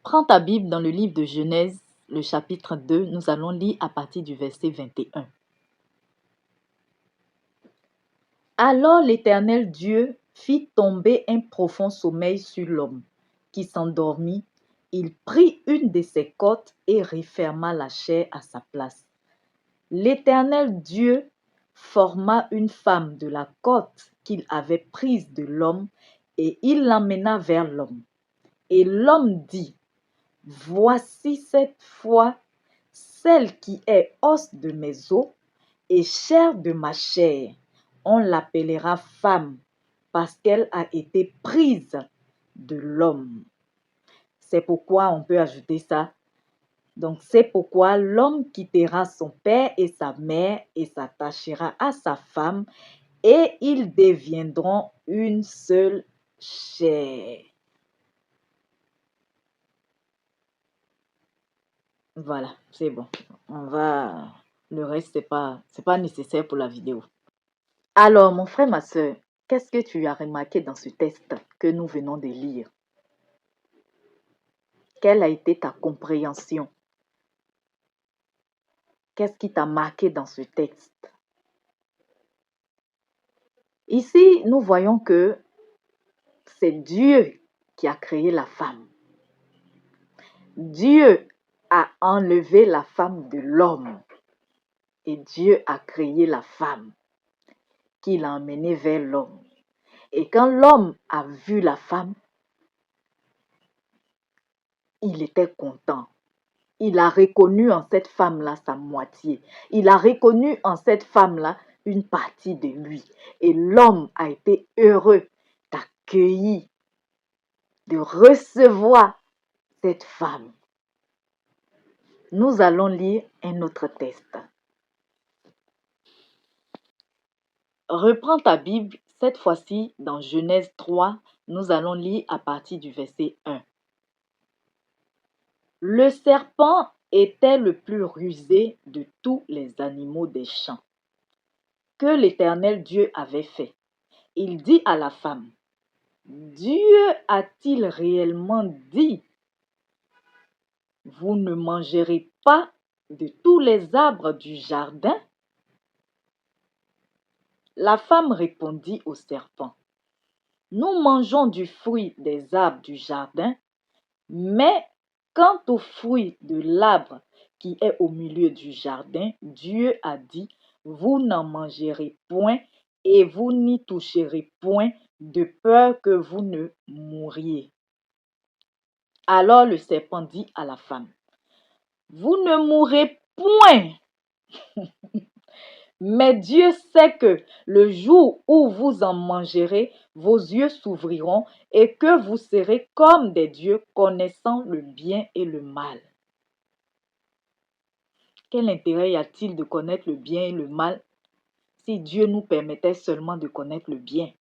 Prends ta Bible dans le livre de Genèse, le chapitre 2, nous allons lire à partir du verset 21. Alors l'Éternel Dieu fit tomber un profond sommeil sur l'homme, qui s'endormit. Il prit une de ses côtes et referma la chair à sa place. L'Éternel Dieu forma une femme de la côte qu'il avait prise de l'homme et il l'emmena vers l'homme. Et l'homme dit: Voici cette fois celle qui est os de mes os et chair de ma chair. On l'appellera femme parce qu'elle a été prise de l'homme. C'est pourquoi on peut ajouter ça. Donc c'est pourquoi l'homme quittera son père et sa mère et s'attachera à sa femme et ils deviendront une seule chair. Voilà, c'est bon. Le reste, c'est pas nécessaire pour la vidéo. Alors, mon frère, ma soeur, qu'est-ce que tu as remarqué dans ce texte que nous venons de lire? Quelle a été ta compréhension? Qu'est-ce qui t'a marqué dans ce texte? Ici, nous voyons que c'est Dieu qui a créé la femme. Dieu a enlevé la femme de l'homme et Dieu a créé la femme qu'il a emmenée vers l'homme. Et quand l'homme a vu la femme, il était content. Il a reconnu en cette femme-là sa moitié. Il a reconnu en cette femme-là une partie de lui. Et l'homme a été heureux d'accueillir, de recevoir cette femme. Nous allons lire un autre texte. Reprends ta Bible, cette fois-ci dans Genèse 3, nous allons lire à partir du verset 1. Le serpent était le plus rusé de tous les animaux des champs que l'Éternel Dieu avait fait. Il dit à la femme: Dieu a-t-il réellement dit: Vous ne mangerez pas de tous les arbres du jardin? La femme répondit au serpent: Nous mangeons du fruit des arbres du jardin, mais quant au fruit de l'arbre qui est au milieu du jardin, Dieu a dit: Vous n'en mangerez point et vous n'y toucherez point, de peur que vous ne mouriez. Alors le serpent dit à la femme: Vous ne mourrez point. Mais Dieu sait que le jour où vous en mangerez, vos yeux s'ouvriront et que vous serez comme des dieux, connaissant le bien et le mal. Quel intérêt y a-t-il de connaître le bien et le mal si Dieu nous permettait seulement de connaître le bien?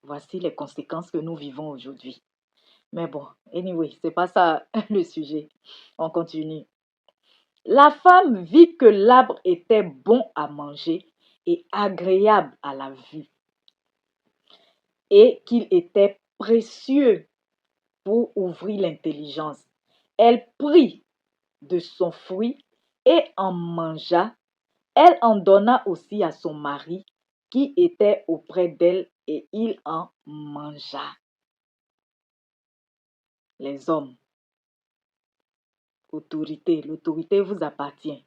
Voici les conséquences que nous vivons aujourd'hui. Mais bon, anyway, c'est pas ça le sujet. On continue. La femme vit que l'arbre était bon à manger et agréable à la vue, et qu'il était précieux pour ouvrir l'intelligence. Elle prit de son fruit et en mangea. Elle en donna aussi à son mari qui était auprès d'elle et il en mangea. Les hommes, l'autorité vous appartient.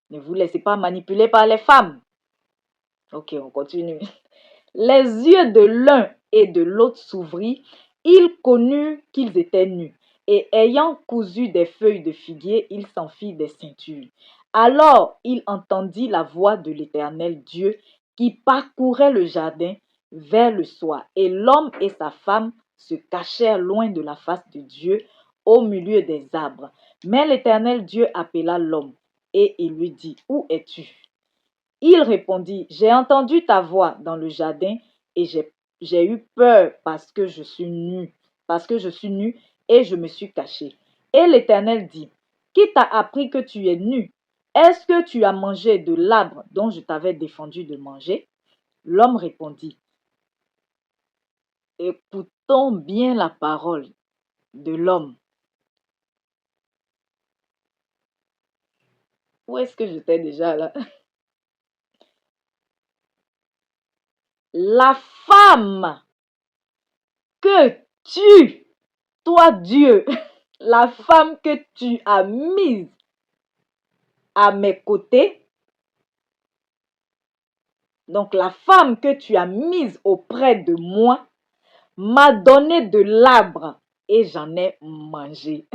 Ne vous laissez pas manipuler par les femmes. Ok, on continue. Les yeux de l'un et de l'autre s'ouvrirent, ils connurent qu'ils étaient nus, et ayant cousu des feuilles de figuier, ils s'en firent des ceintures. Alors il entendit la voix de l'Éternel Dieu qui parcourait le jardin vers le soir, et l'homme et sa femme se cachèrent loin de la face de Dieu au milieu des arbres. Mais l'Éternel Dieu appela l'homme, et il lui dit: Où es-tu? Il répondit: J'ai entendu ta voix dans le jardin et j'ai eu peur parce que je suis nu et je me suis caché. Et l'Éternel dit: Qui t'a appris que tu es nu? Est-ce que tu as mangé de l'arbre dont je t'avais défendu de manger? L'homme répondit: Écoutons bien la parole de l'homme. Où est-ce que j'étais déjà là? La femme que toi Dieu, la femme que tu as mise à mes côtés, donc la femme que tu as mise auprès de moi, m'a donné de l'arbre et j'en ai mangé.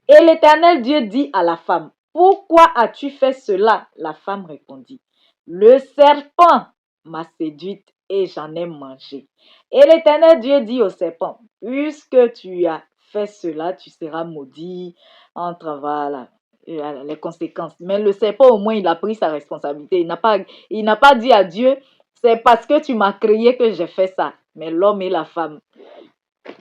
Et l'Éternel Dieu dit à la femme, pourquoi as-tu fait cela? La femme répondit, le serpent m'a séduite et j'en ai mangé. Et l'Éternel Dieu dit au serpent, puisque tu as fait cela, tu seras maudit entre voilà, les conséquences. Mais le serpent, au moins, il a pris sa responsabilité. Il n'a pas dit à Dieu, c'est parce que tu m'as créé que j'ai fait ça. Mais l'homme et la femme,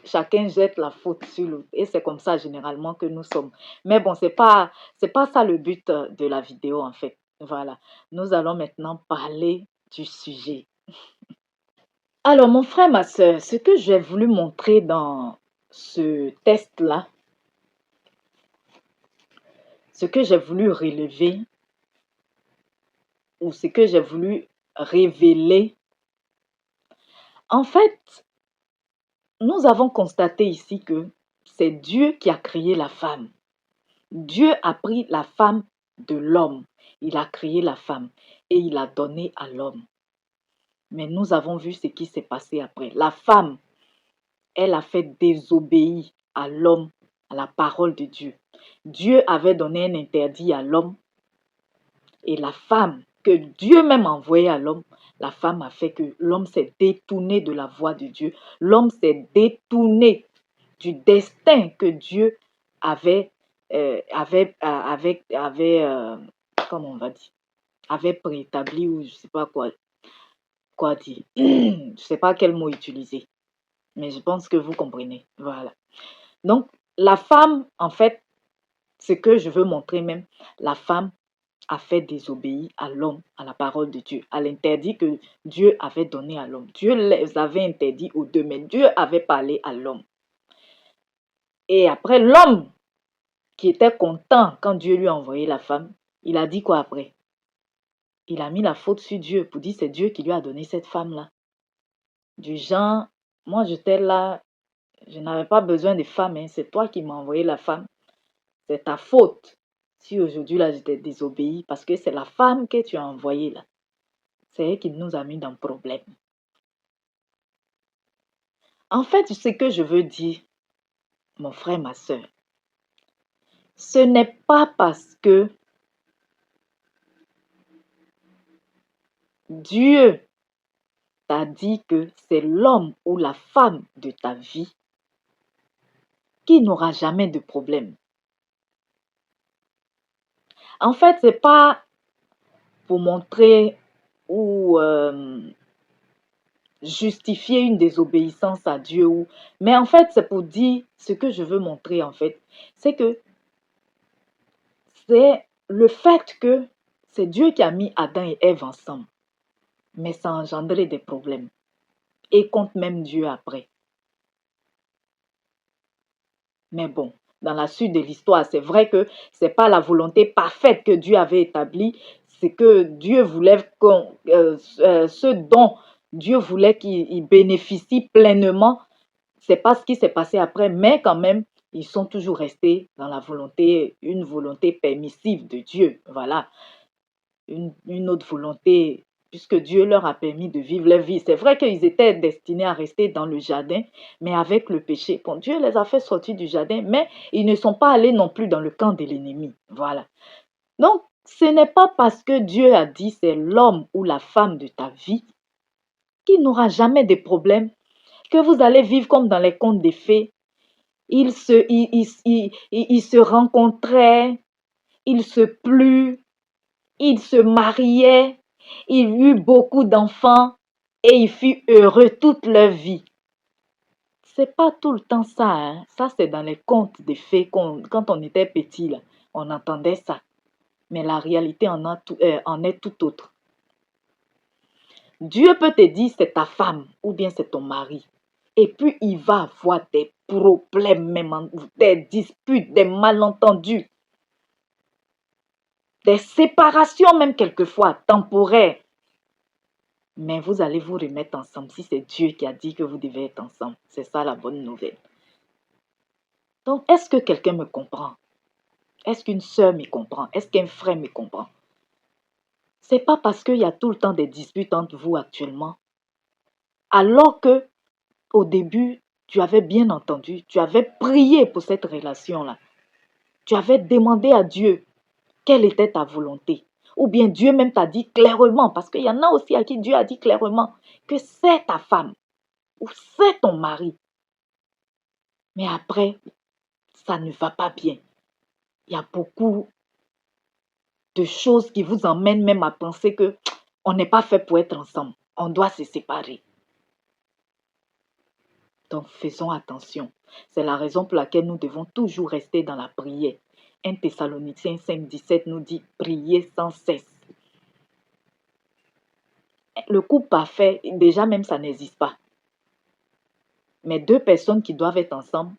chacun jette la faute sur l'autre. Et c'est comme ça généralement que nous sommes. Mais bon, c'est pas ça le but de la vidéo en fait. Voilà. Nous allons maintenant parler du sujet. Alors, mon frère, ma soeur, ce que j'ai voulu montrer dans ce test-là, ce que j'ai voulu relever, ou ce que j'ai voulu révéler, en fait, nous avons constaté ici que c'est Dieu qui a créé la femme. Dieu a pris la femme de l'homme. Il a créé la femme et il a donné à l'homme. Mais nous avons vu ce qui s'est passé après. La femme, elle a fait désobéir à l'homme, à la parole de Dieu. Dieu avait donné un interdit à l'homme et la femme que Dieu même a envoyée à l'homme, la femme a fait que l'homme s'est détourné de la voie de Dieu. L'homme s'est détourné du destin que Dieu avait, comment on va dire, avait préétabli ou je ne sais pas quoi dire. Je ne sais pas quel mot utiliser, mais je pense que vous comprenez. Voilà. Donc, la femme, en fait, ce que je veux montrer même, la femme a fait désobéir à l'homme, à la parole de Dieu, à l'interdit que Dieu avait donné à l'homme. Dieu les avait interdits aux deux, mais Dieu avait parlé à l'homme. Et après, l'homme qui était content quand Dieu lui a envoyé la femme, il a dit quoi après? Il a mis la faute sur Dieu pour dire c'est Dieu qui lui a donné cette femme-là. Du genre, moi j'étais là, je n'avais pas besoin de femme, hein, c'est toi qui m'as envoyé la femme. C'est ta faute. Si aujourd'hui là j'étais désobéie parce que c'est la femme que tu as envoyée là. C'est elle qui nous a mis dans le problème. En fait, ce que je veux dire, mon frère, ma soeur, ce n'est pas parce que Dieu t'a dit que c'est l'homme ou la femme de ta vie qui n'aura jamais de problème. En fait, c'est pas pour montrer ou justifier une désobéissance à Dieu, mais en fait, c'est pour dire ce que je veux montrer en fait, c'est que c'est le fait que c'est Dieu qui a mis Adam et Ève ensemble, mais ça a engendré des problèmes et contre même Dieu après. Mais bon, dans la suite de l'histoire, c'est vrai que c'est pas la volonté parfaite que Dieu avait établie, c'est que Dieu voulait ce dont Dieu voulait qu'ils bénéficient pleinement. C'est pas ce qui s'est passé après, mais quand même, ils sont toujours restés dans la volonté, une volonté permissive de Dieu. Voilà, une autre volonté, puisque Dieu leur a permis de vivre leur vie. C'est vrai qu'ils étaient destinés à rester dans le jardin, mais avec le péché. Bon, Dieu les a fait sortir du jardin, mais ils ne sont pas allés non plus dans le camp de l'ennemi. Voilà. Donc, ce n'est pas parce que Dieu a dit c'est l'homme ou la femme de ta vie qui n'aura jamais de problème, que vous allez vivre comme dans les contes des fées. Ils se rencontraient, ils se plurent, ils se mariaient, ils eurent beaucoup d'enfants et ils furent heureux toute leur vie. C'est pas tout le temps ça, hein. Ça, c'est dans les contes des fées. Quand on était petit, là, on entendait ça. Mais la réalité en est tout autre. Dieu peut te dire c'est ta femme ou bien c'est ton mari. Et puis, il va avoir des problèmes, même des disputes, des malentendus, des séparations même quelquefois temporaires. Mais vous allez vous remettre ensemble si c'est Dieu qui a dit que vous devez être ensemble. C'est ça la bonne nouvelle. Donc, est-ce que quelqu'un me comprend? Est-ce qu'une sœur me comprend? Est-ce qu'un frère me comprend? C'est pas parce qu'il y a tout le temps des disputes entre vous actuellement, alors que au début, tu avais bien entendu, tu avais prié pour cette relation-là. Tu avais demandé à Dieu quelle était ta volonté. Ou bien Dieu même t'a dit clairement, parce qu'il y en a aussi à qui Dieu a dit clairement que c'est ta femme ou c'est ton mari. Mais après, ça ne va pas bien. Il y a beaucoup de choses qui vous emmènent même à penser que on n'est pas fait pour être ensemble. On doit se séparer. Donc faisons attention. C'est la raison pour laquelle nous devons toujours rester dans la prière. 1 Thessaloniciens 5,17 nous dit prier sans cesse. Le couple parfait, déjà même ça n'existe pas. Mais deux personnes qui doivent être ensemble,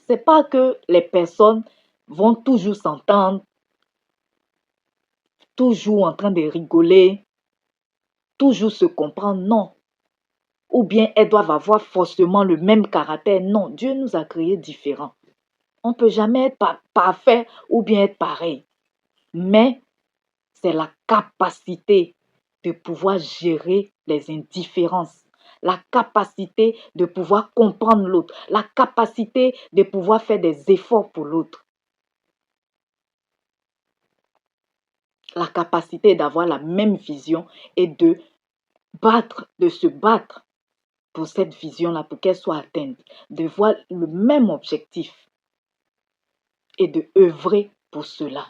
c'est pas que les personnes vont toujours s'entendre, toujours en train de rigoler, toujours se comprendre, non. Ou bien elles doivent avoir forcément le même caractère. Non, Dieu nous a créés différents. On ne peut jamais être parfait ou bien être pareil. Mais c'est la capacité de pouvoir gérer les indifférences, la capacité de pouvoir comprendre l'autre, la capacité de pouvoir faire des efforts pour l'autre, la capacité d'avoir la même vision et de se battre pour cette vision-là, pour qu'elle soit atteinte, de voir le même objectif et de œuvrer pour cela.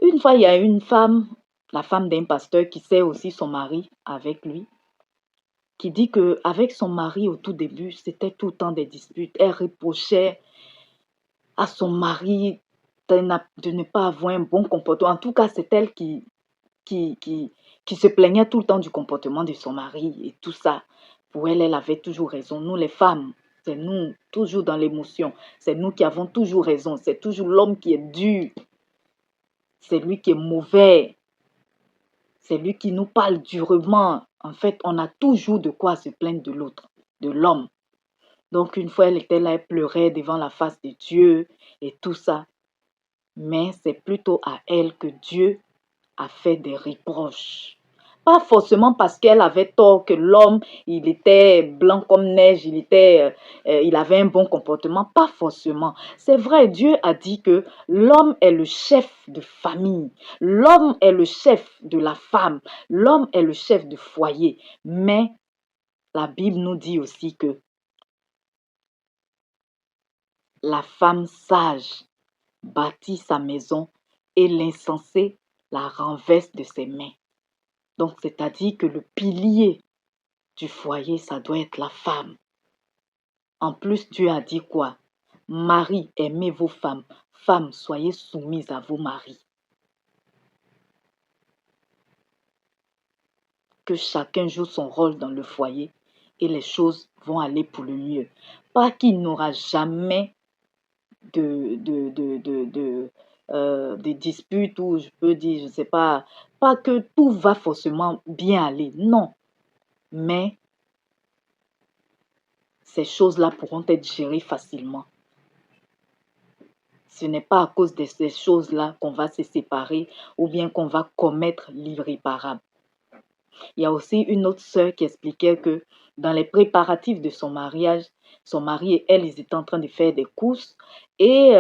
Une fois, il y a une femme, la femme d'un pasteur qui sait aussi son mari avec lui, qui dit qu'avec son mari au tout début, c'était tout le temps des disputes. Elle reprochait à son mari de ne pas avoir un bon comportement. En tout cas, c'est elle qui se plaignait tout le temps du comportement de son mari et tout ça. Pour elle, elle avait toujours raison. Nous, les femmes, c'est nous, toujours dans l'émotion. C'est nous qui avons toujours raison. C'est toujours l'homme qui est dur. C'est lui qui est mauvais. C'est lui qui nous parle durement. En fait, on a toujours de quoi se plaindre de l'autre, de l'homme. Donc, une fois, elle était là, elle pleurait devant la face de Dieu et tout ça. Mais c'est plutôt à elle que Dieu a fait des reproches. Pas forcément parce qu'elle avait tort, que l'homme, il était blanc comme neige, il avait un bon comportement. Pas forcément. C'est vrai, Dieu a dit que l'homme est le chef de famille. L'homme est le chef de la femme. L'homme est le chef de foyer. Mais la Bible nous dit aussi que la femme sage bâtit sa maison et l'insensé la renverse de ses mains. Donc, c'est-à-dire que le pilier du foyer, ça doit être la femme. En plus, Dieu a dit quoi? Maris, aimez vos femmes. Femmes, soyez soumises à vos maris. Que chacun joue son rôle dans le foyer et les choses vont aller pour le mieux. Pas qu'il n'aura jamais de disputes ou je peux dire, je ne sais pas que tout va forcément bien aller. Non. Mais ces choses-là pourront être gérées facilement. Ce n'est pas à cause de ces choses-là qu'on va se séparer ou bien qu'on va commettre l'irréparable. Il y a aussi une autre sœur qui expliquait que dans les préparatifs de son mariage, son mari et elle, ils étaient en train de faire des courses et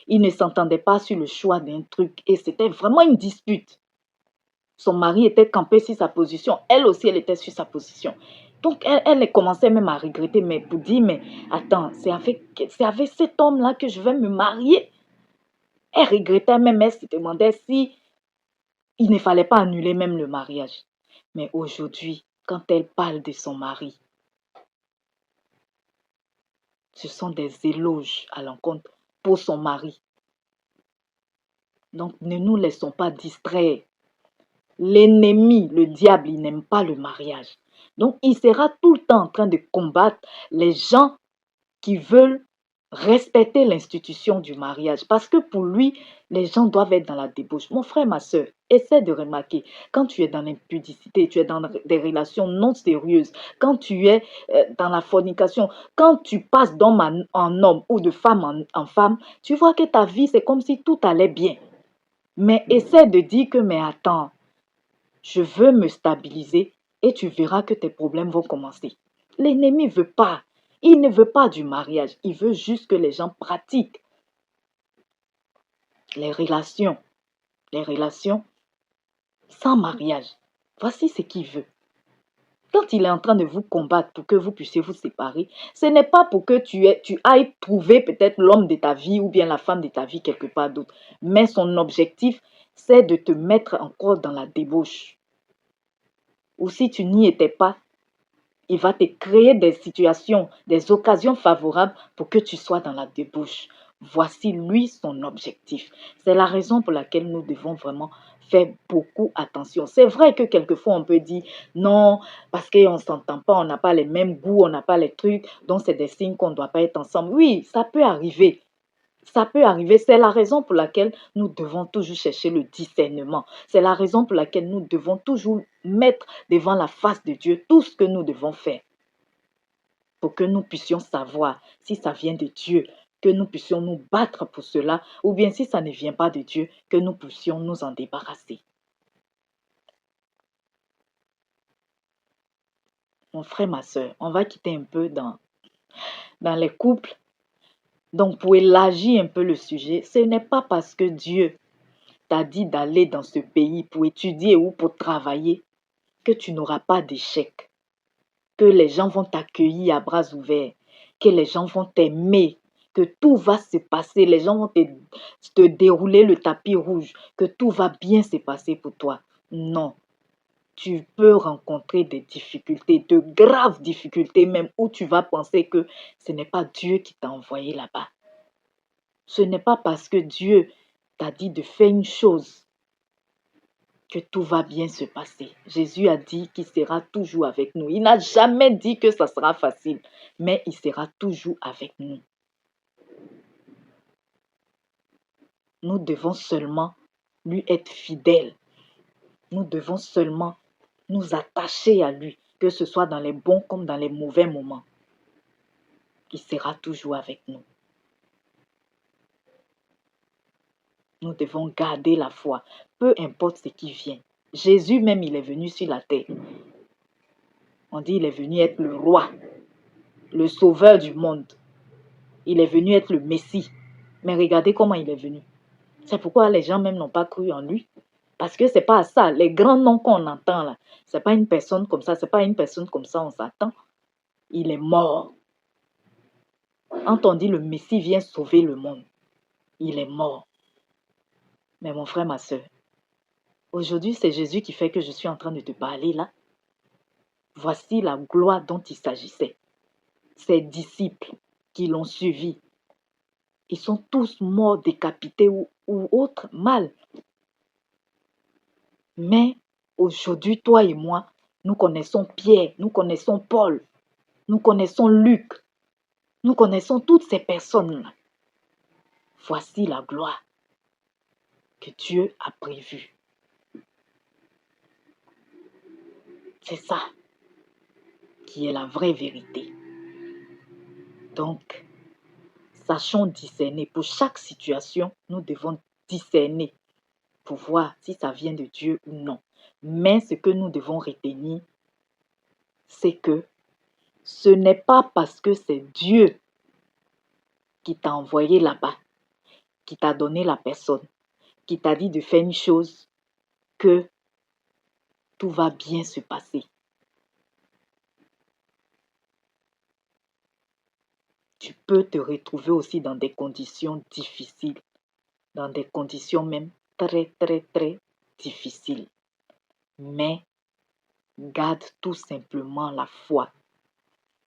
ils ne s'entendaient pas sur le choix d'un truc et c'était vraiment une dispute. Son mari était campé sur sa position, elle aussi, elle était sur sa position. Donc, elle commençait même à regretter, mais pour dire, mais attends, c'est avec cet homme-là que je vais me marier. Elle regrettait même, elle se demandait si il ne fallait pas annuler même le mariage. Mais aujourd'hui, quand elle parle de son mari, ce sont des éloges à l'encontre pour son mari. Donc, ne nous laissons pas distraire. L'ennemi, le diable, il n'aime pas le mariage. Donc, il sera tout le temps en train de combattre les gens qui veulent respecter l'institution du mariage. Parce que pour lui, les gens doivent être dans la débauche. Mon frère, ma soeur, essaie de remarquer, quand tu es dans l'impudicité, tu es dans des relations non sérieuses, quand tu es dans la fornication, quand tu passes d'homme en homme ou de femme en femme, tu vois que ta vie, c'est comme si tout allait bien. Mais essaie de dire que, mais attends, je veux me stabiliser et tu verras que tes problèmes vont commencer. L'ennemi veut pas. Il ne veut pas du mariage. Il veut juste que les gens pratiquent les relations. Les relations sans mariage. Voici ce qu'il veut. Quand il est en train de vous combattre pour que vous puissiez vous séparer, ce n'est pas pour que tu ailles trouver peut-être l'homme de ta vie ou bien la femme de ta vie quelque part d'autre. Mais son objectif, c'est de te mettre encore dans la débauche. Ou si tu n'y étais pas, il va te créer des situations, des occasions favorables pour que tu sois dans la débauche. Voici lui son objectif. C'est la raison pour laquelle nous devons vraiment faire beaucoup attention. C'est vrai que quelquefois on peut dire non, parce qu'on ne s'entend pas, on n'a pas les mêmes goûts, on n'a pas les trucs, donc c'est des signes qu'on ne doit pas être ensemble. Oui, ça peut arriver. Ça peut arriver, c'est la raison pour laquelle nous devons toujours chercher le discernement. C'est la raison pour laquelle nous devons toujours mettre devant la face de Dieu tout ce que nous devons faire pour que nous puissions savoir si ça vient de Dieu, que nous puissions nous battre pour cela, ou bien si ça ne vient pas de Dieu, que nous puissions nous en débarrasser. Mon frère, ma soeur, on va quitter un peu dans les couples. Donc, pour élargir un peu le sujet, ce n'est pas parce que Dieu t'a dit d'aller dans ce pays pour étudier ou pour travailler, que tu n'auras pas d'échec, que les gens vont t'accueillir à bras ouverts, que les gens vont t'aimer, que tout va se passer, les gens vont te dérouler le tapis rouge, que tout va bien se passer pour toi. Non, tu peux rencontrer des difficultés, de graves difficultés même, où tu vas penser que ce n'est pas Dieu qui t'a envoyé là-bas. Ce n'est pas parce que Dieu t'a dit de faire une chose que tout va bien se passer. Jésus a dit qu'il sera toujours avec nous. Il n'a jamais dit que ça sera facile, mais il sera toujours avec nous. Nous devons seulement lui être fidèles. Nous devons seulement nous attacher à lui, que ce soit dans les bons comme dans les mauvais moments. Il sera toujours avec nous. Nous devons garder la foi, peu importe ce qui vient. Jésus même, il est venu sur la terre. On dit il est venu être le roi, le sauveur du monde. Il est venu être le Messie. Mais regardez comment il est venu. C'est pourquoi les gens même n'ont pas cru en lui. Parce que c'est pas ça. Les grands noms qu'on entend là, c'est pas une personne comme ça. C'est pas une personne comme ça, on s'attend. Il est mort. Quand on dit le Messie vient sauver le monde, il est mort. Mais mon frère, ma soeur, aujourd'hui c'est Jésus qui fait que je suis en train de te parler là. Voici la gloire dont il s'agissait. Ses disciples qui l'ont suivi, ils sont tous morts, décapités ou autres mal. Mais aujourd'hui, toi et moi, nous connaissons Pierre, nous connaissons Paul, nous connaissons Luc, nous connaissons toutes ces personnes-là. Voici la gloire que Dieu a prévue. C'est ça qui est la vraie vérité. Donc, sachons discerner. Pour chaque situation, nous devons discerner pour voir si ça vient de Dieu ou non. Mais ce que nous devons retenir, c'est que ce n'est pas parce que c'est Dieu qui t'a envoyé là-bas, qui t'a donné la personne, qui t'a dit de faire une chose, que tout va bien se passer. Tu peux te retrouver aussi dans des conditions difficiles, dans des conditions même très, très, très difficiles. Mais garde tout simplement la foi.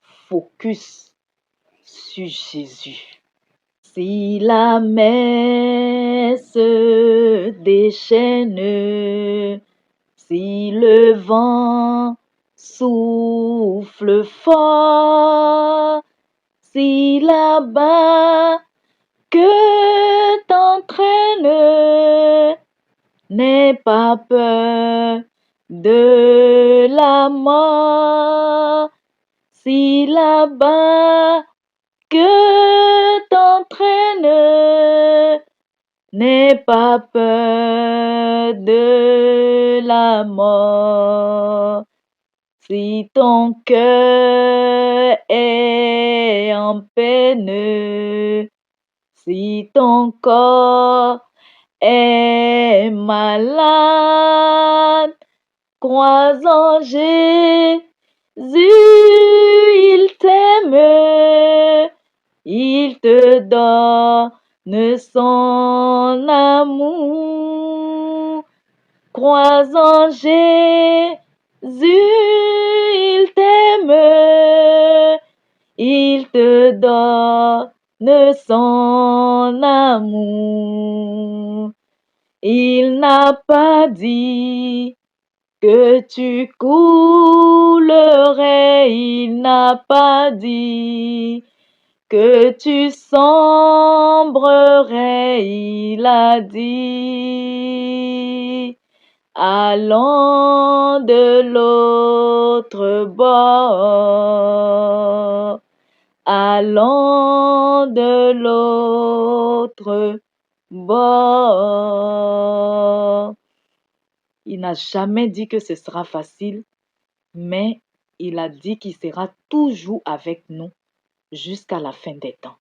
Focus sur Jésus. Si la mer se déchaîne, si le vent souffle fort, si là-bas que t'entraînes, n'aie pas peur de la mort, si là-bas que t'entraînes, n'aie pas peur de la mort. Si ton cœur est en peine, si ton corps est malade, crois en Jésus, il t'aime, il te donne son amour. Crois en Jésus, il t'aime, il te donne son amour. Il n'a pas dit que tu coulerais, il n'a pas dit que tu sombrerais, il a dit allons de l'autre bord, allons de l'autre bord. Il n'a jamais dit que ce sera facile, mais il a dit qu'il sera toujours avec nous jusqu'à la fin des temps.